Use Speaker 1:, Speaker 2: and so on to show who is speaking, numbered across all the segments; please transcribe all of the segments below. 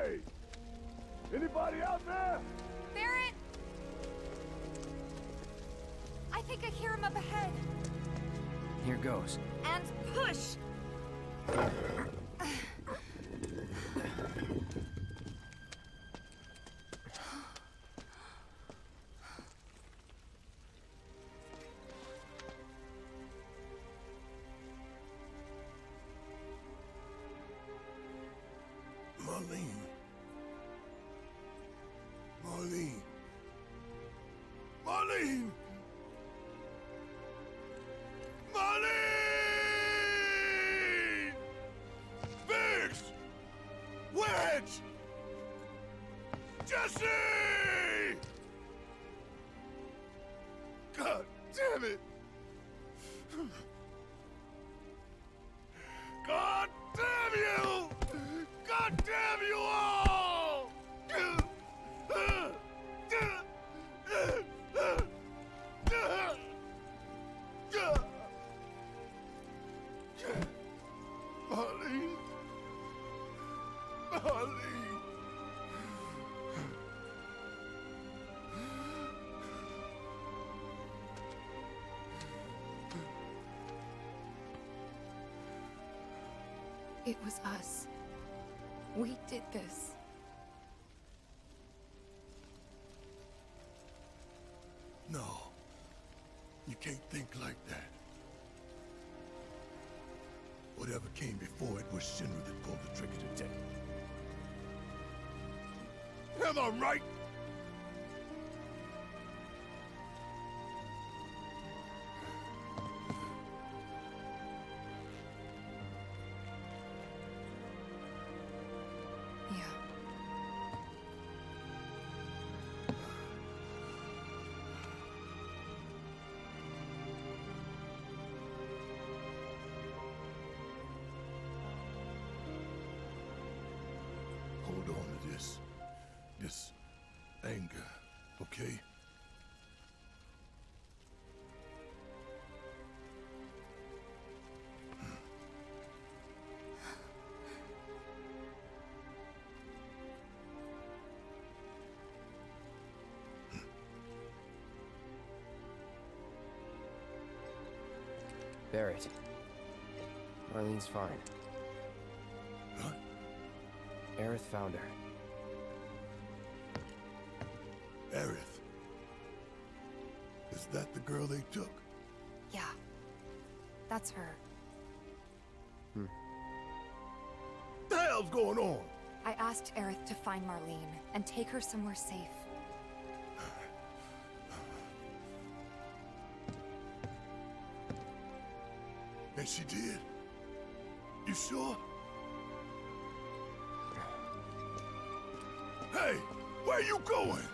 Speaker 1: Hey! Anybody out there?
Speaker 2: Barrett! I think I hear him up ahead.
Speaker 3: Here goes.
Speaker 2: And push!
Speaker 1: Marlene. Marlene. Marlene! Marlene! Biggs! Wedge! Jesse! God damn it! God damn you! God damn you all! Marlene. Marlene.
Speaker 2: It was us. We did this.
Speaker 1: No. You can't think like that. Whatever came before it was Shinra that pulled the trigger today. Am I right?
Speaker 2: Yeah.
Speaker 1: Hold on to this anger, okay?
Speaker 3: Barrett. Marlene's fine.
Speaker 1: Huh?
Speaker 3: Aerith found her.
Speaker 1: Aerith. Is that the girl they took?
Speaker 2: Yeah. That's her.
Speaker 1: What the hell's going on?
Speaker 2: I asked Aerith to find Marlene and take her somewhere safe.
Speaker 1: And she did? You sure? Hey, where you going?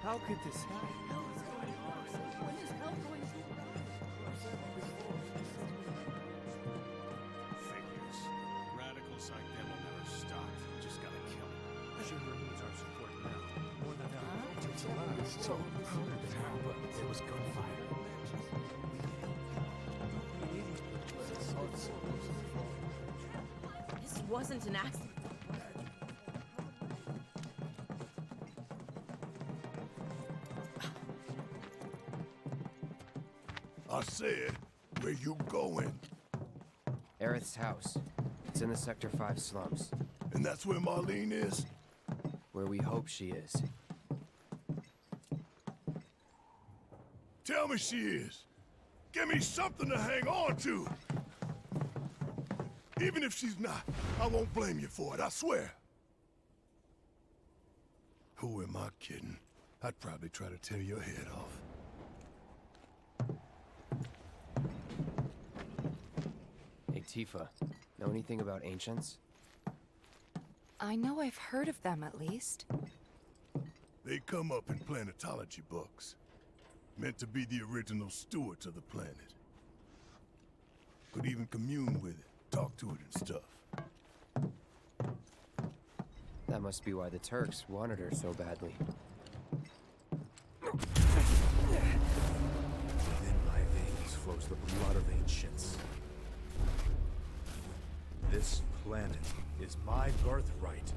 Speaker 4: How could this happen?
Speaker 5: Figures. Radicals like them will never stop. Just gotta kill them.
Speaker 4: Shinra needs our support now. More than ever. It takes a lot. So couldn't happen. There was gunfire.
Speaker 6: This wasn't an accident.
Speaker 1: I said, where you going?
Speaker 3: Aerith's house. It's in the Sector 5 slums.
Speaker 1: And that's where Marlene is?
Speaker 3: Where we hope she is.
Speaker 1: Tell me she is. Give me something to hang on to. Even if she's not, I won't blame you for it, I swear. Who am I kidding? I'd probably try to tear your head off.
Speaker 3: Tifa. Know anything about ancients?
Speaker 2: I know I've heard of them at least.
Speaker 1: They come up in planetology books. Meant to be the original stewards of the planet. Could even commune with it, talk to it and stuff.
Speaker 3: That must be why the Turks wanted her so badly.
Speaker 4: Within my veins flows the blood of ancients. This planet is my birthright.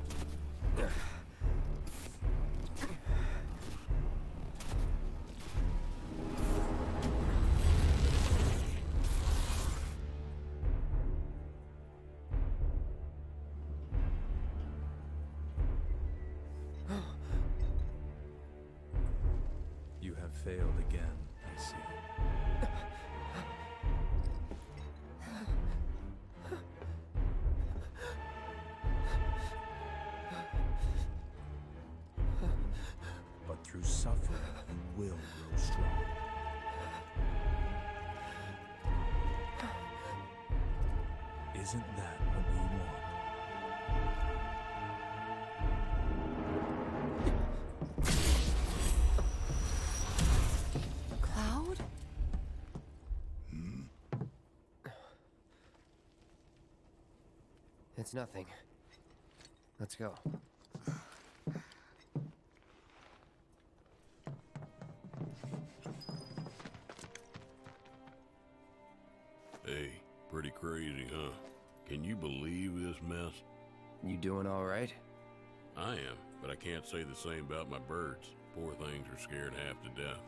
Speaker 4: You have failed again, I see. But through suffering, you will grow strong. Isn't that what you want?
Speaker 2: Cloud?
Speaker 3: It's nothing. Let's go.
Speaker 1: Hey, pretty crazy, huh? Can you believe this mess?
Speaker 3: You doing all right?
Speaker 1: I am, but I can't say the same about my birds. Poor things are scared half to death.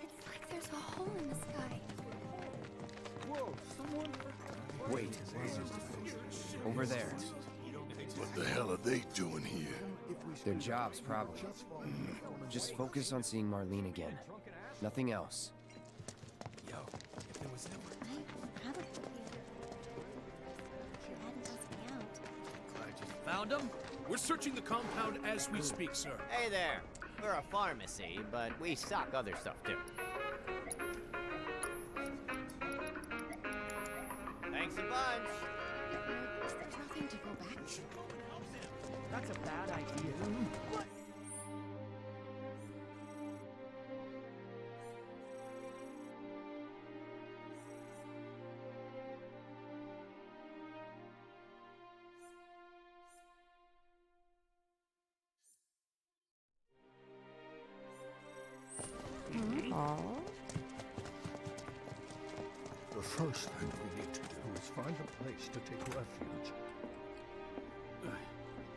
Speaker 6: It's like there's a hole in the sky.
Speaker 3: Wait. Over there.
Speaker 1: What the hell are they doing here?
Speaker 3: Their jobs, probably. Just focus on seeing Marlene again. Nothing else.
Speaker 6: I probably she hadn't asked me out.
Speaker 5: Found him? We're searching the compound as we speak, sir.
Speaker 7: Hey there. We're a pharmacy, but we stock other stuff too. Thanks a bunch.
Speaker 6: Is there nothing to go back to?
Speaker 7: That's a bad idea.
Speaker 4: The first thing we need to do is find a place to take refuge.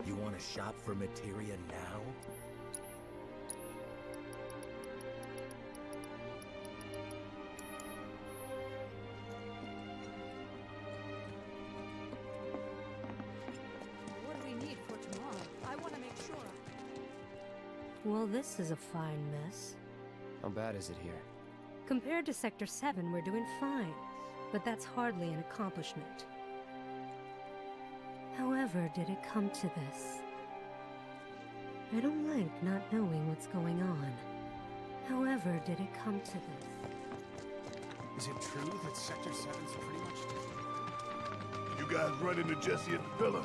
Speaker 8: You want to shop for materia now?
Speaker 2: What do we need for tomorrow? I want to make sure.
Speaker 9: Well, this is a fine mess.
Speaker 3: How bad is it here?
Speaker 9: Compared to Sector 7, we're doing fine. But that's hardly an accomplishment. However, did it come to this? I don't like not knowing what's going on. However, did it come to this?
Speaker 5: Is it true that Sector 7's pretty much dead?
Speaker 1: You guys run into Jesse at the villa?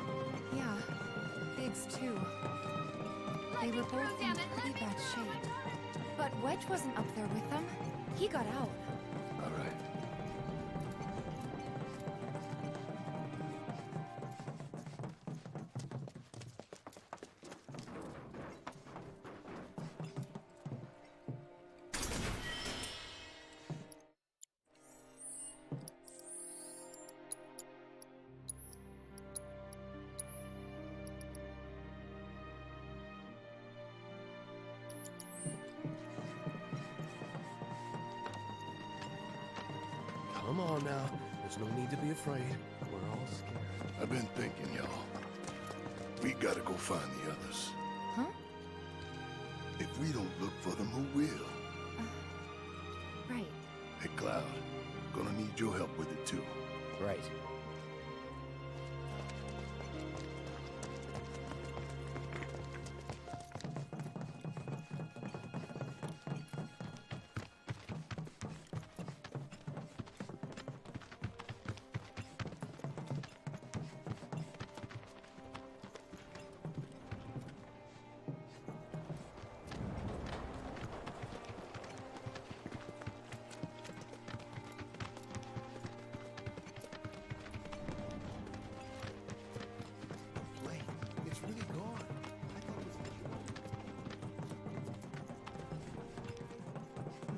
Speaker 2: Yeah, Biggs too. They were both in pretty bad shape. But Wedge wasn't up there with them. He got out.
Speaker 1: All right.
Speaker 3: Come on now. There's no need to be afraid. We're all scared.
Speaker 1: I've been thinking, y'all. We gotta go find the others.
Speaker 2: Huh?
Speaker 1: If we don't look for them, who will?
Speaker 2: Right.
Speaker 1: Hey, Cloud. Gonna need your help with it, too.
Speaker 3: Right.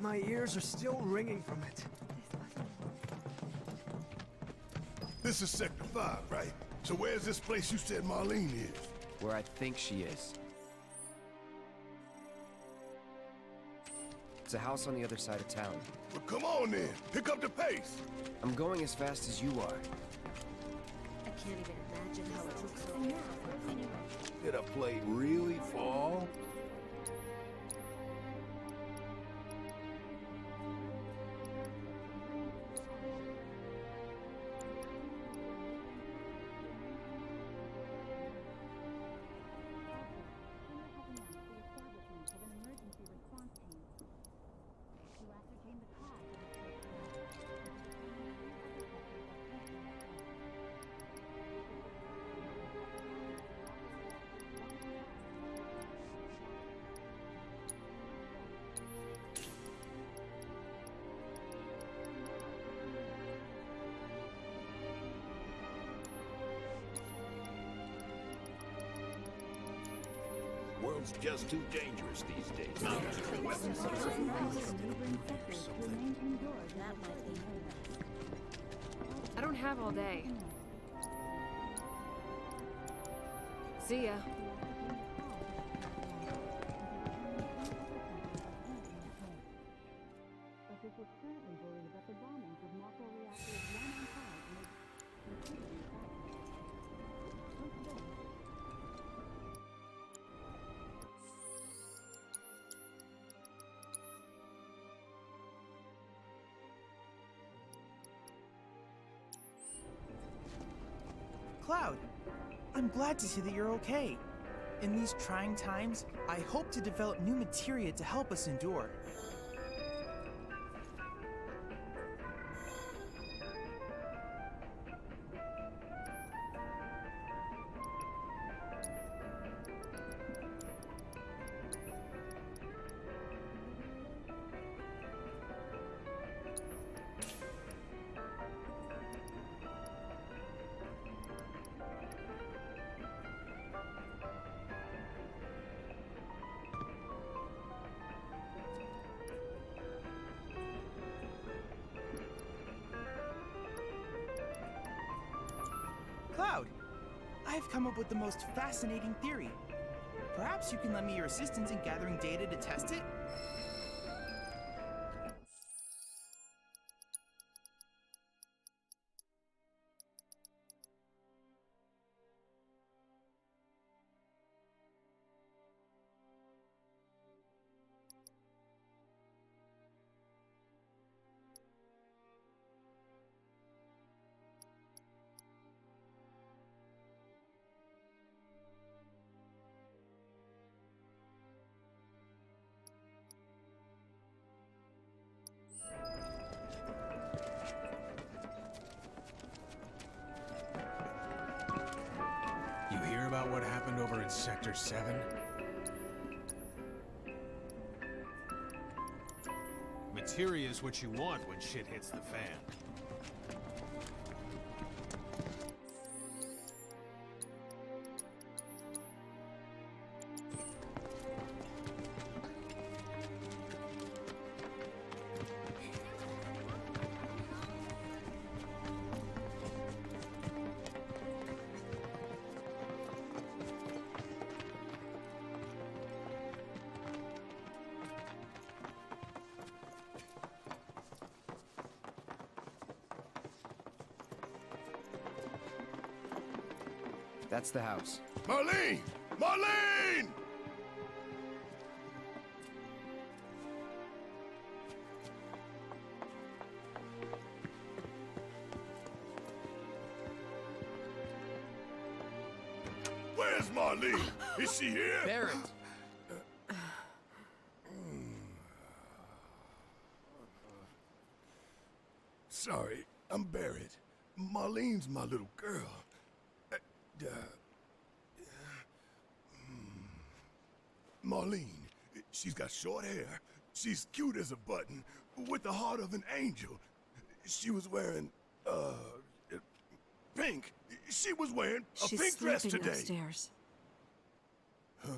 Speaker 4: My ears are still ringing from it.
Speaker 1: This is Sector 5, right? So where's this place you said Marlene is?
Speaker 3: Where I think she is. It's a house on the other side of town.
Speaker 1: Well, come on then. Pick up the pace.
Speaker 3: I'm going as fast as you are.
Speaker 6: I can't even imagine how it looks over there. Anyway.
Speaker 1: Did a plate really fall? World's just too dangerous these days.
Speaker 6: That might be.
Speaker 2: I don't have all day. See ya.
Speaker 10: Cloud, I'm glad to see that you're okay. In these trying times, I hope to develop new materia to help us endure. Cloud, I have come up with the most fascinating theory. Perhaps you can lend me your assistance in gathering data to test it?
Speaker 5: You hear about what happened over in Sector 7? Materia is what you want when shit hits the fan.
Speaker 3: That's the house.
Speaker 1: Marlene! Marlene! Where's Marlene? Is she here?
Speaker 3: Barrett!
Speaker 1: Sorry, I'm Barrett. Marlene's my little girl. Marlene, she's got short hair. She's cute as a button, with the heart of an angel. She was wearing, pink. She was wearing a pink dress today.
Speaker 2: Upstairs.
Speaker 1: Huh?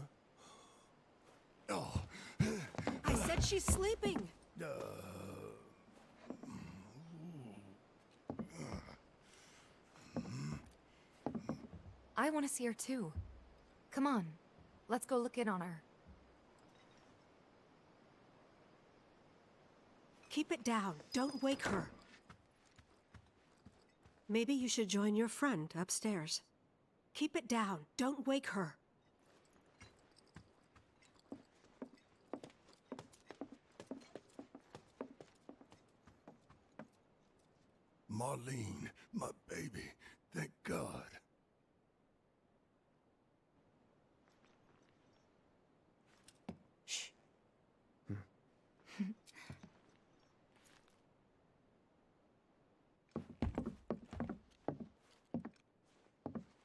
Speaker 1: Oh.
Speaker 2: I said she's sleeping. I want to see her too. Come on, let's go look in on her.
Speaker 11: Keep it down. Don't wake her. Maybe you should join your friend upstairs. Keep it down. Don't wake her.
Speaker 1: Marlene, my baby. Thank God.
Speaker 11: Shh.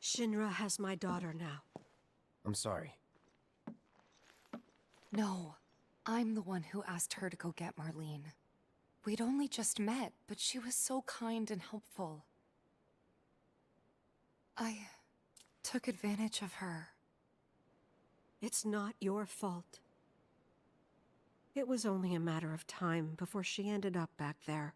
Speaker 11: Shinra has my daughter now.
Speaker 3: I'm sorry.
Speaker 2: No, I'm the one who asked her to go get Marlene. We'd only just met, but she was so kind and helpful. I took advantage of her.
Speaker 11: It's not your fault. It was only a matter of time before she ended up back there.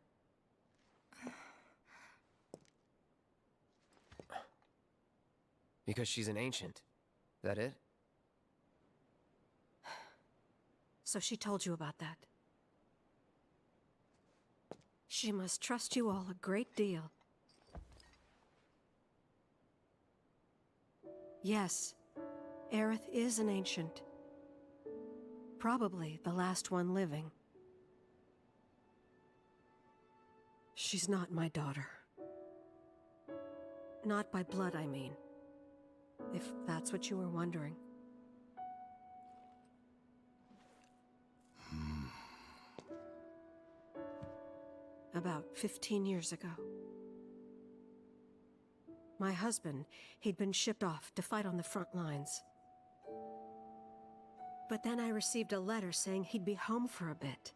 Speaker 3: Because she's an ancient. That it?
Speaker 11: So she told you about that. She must trust you all a great deal. Yes, Aerith is an ancient. Probably the last one living. She's not my daughter. Not by blood, I mean. If that's what you were wondering. About 15 years ago. My husband, he'd been shipped off to fight on the front lines. But then I received a letter saying he'd be home for a bit.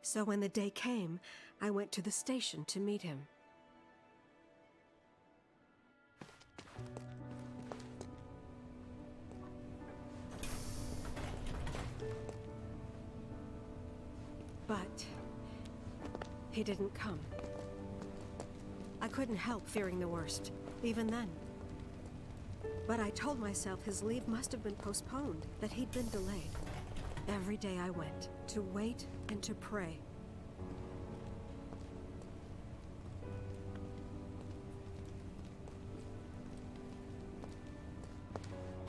Speaker 11: So when the day came, I went to the station to meet him. But he didn't come. I couldn't help fearing the worst, even then. But I told myself his leave must have been postponed, that he'd been delayed. Every day I went, to wait and to pray.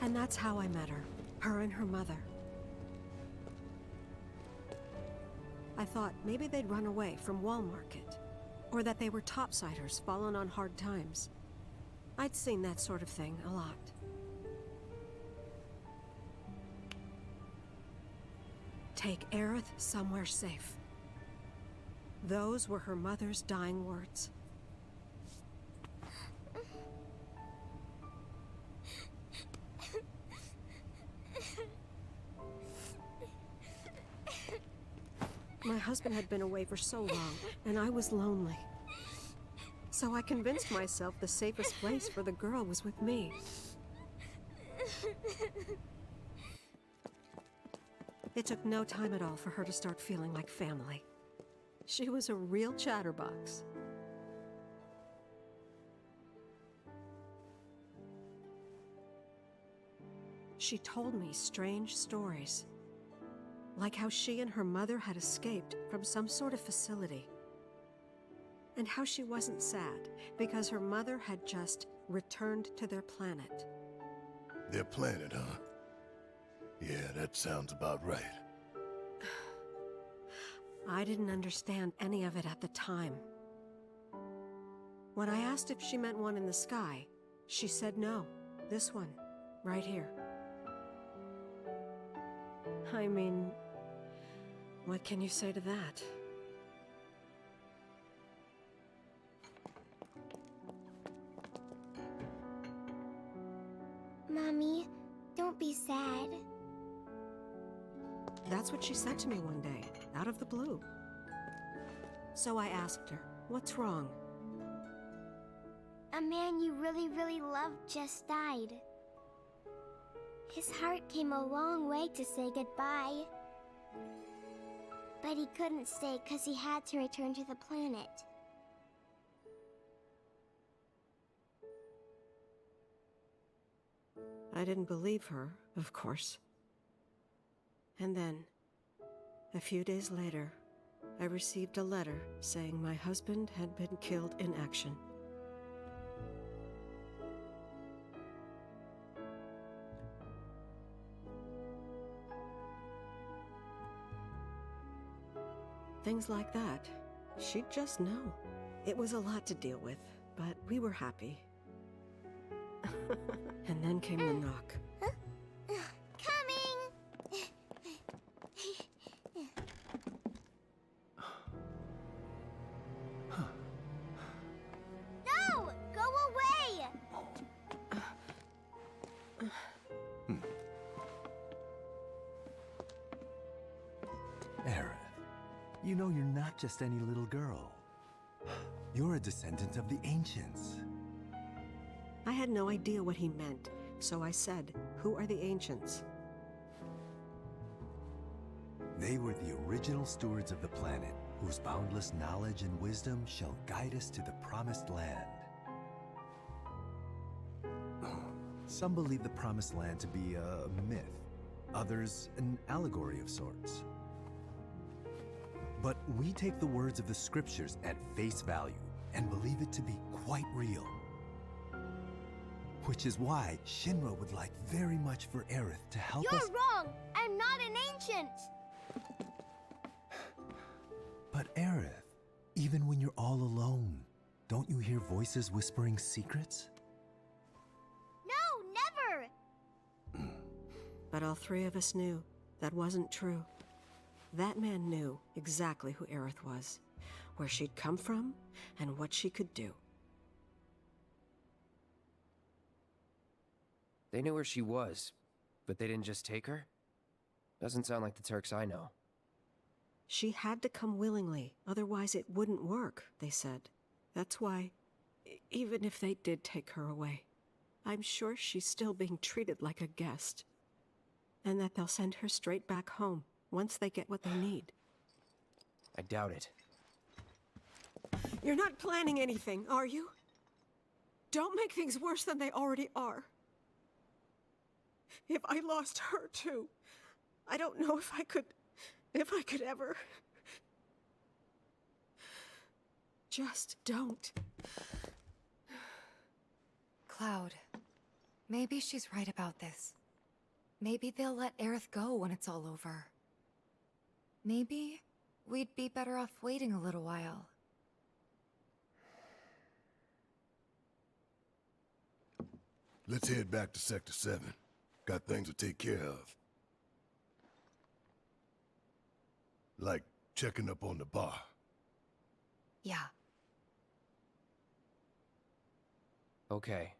Speaker 11: And that's how I met her, her and her mother. I thought maybe they'd run away from Wall Market, or that they were topsiders fallen on hard times. I'd seen that sort of thing a lot. Take Aerith somewhere safe. Those were her mother's dying words. My husband had been away for so long, and I was lonely. So I convinced myself the safest place for the girl was with me. It took no time at all for her to start feeling like family. She was a real chatterbox. She told me strange stories. Like how she and her mother had escaped from some sort of facility. And how she wasn't sad because her mother had just returned to their planet.
Speaker 1: Their planet, huh? Yeah, that sounds about right.
Speaker 11: I didn't understand any of it at the time. When I asked if she meant one in the sky, she said no. This one, right here. I mean, what can you say to that?
Speaker 6: Mommy, don't be sad.
Speaker 11: That's what she said to me one day, out of the blue. So I asked her, what's wrong?
Speaker 6: A man you really, really loved just died. His heart came a long way to say goodbye.
Speaker 12: But he couldn't stay because he had to return to the planet.
Speaker 11: I didn't believe her, of course. And then, a few days later, I received a letter saying my husband had been killed in action. Things like that. She'd just know. It was a lot to deal with, but we were happy. And then came the knock.
Speaker 12: Coming! No! Go away!
Speaker 8: Aerith, you know you're not just any little girl. You're a descendant of the ancients.
Speaker 11: I had no idea what he meant, so I said, "Who are the ancients?"
Speaker 8: They were the original stewards of the planet, whose boundless knowledge and wisdom shall guide us to the promised land. Some believe the promised land to be a myth, others an allegory of sorts. But we take the words of the scriptures at face value and believe it to be quite real. Which is why Shinra would like very much for Aerith to help us—
Speaker 12: You're wrong! I'm not an ancient!
Speaker 8: But Aerith, even when you're all alone, don't you hear voices whispering secrets?
Speaker 12: No, never!
Speaker 11: But all three of us knew that wasn't true. That man knew exactly who Aerith was, where she'd come from, and what she could do.
Speaker 3: They knew where she was, but they didn't just take her? Doesn't sound like the Turks I know.
Speaker 11: She had to come willingly, otherwise it wouldn't work, they said. That's why, even if they did take her away, I'm sure she's still being treated like a guest. And that they'll send her straight back home, once they get what they need.
Speaker 3: I doubt it.
Speaker 11: You're not planning anything, are you? Don't make things worse than they already are. If I lost her too, I don't know if I could ever. Just don't.
Speaker 2: Cloud, maybe she's right about this. Maybe they'll let Aerith go when it's all over. Maybe we'd be better off waiting a little while.
Speaker 1: Let's head back to Sector 7. Got things to take care of. Like checking up on the bar.
Speaker 2: Yeah.
Speaker 3: Okay.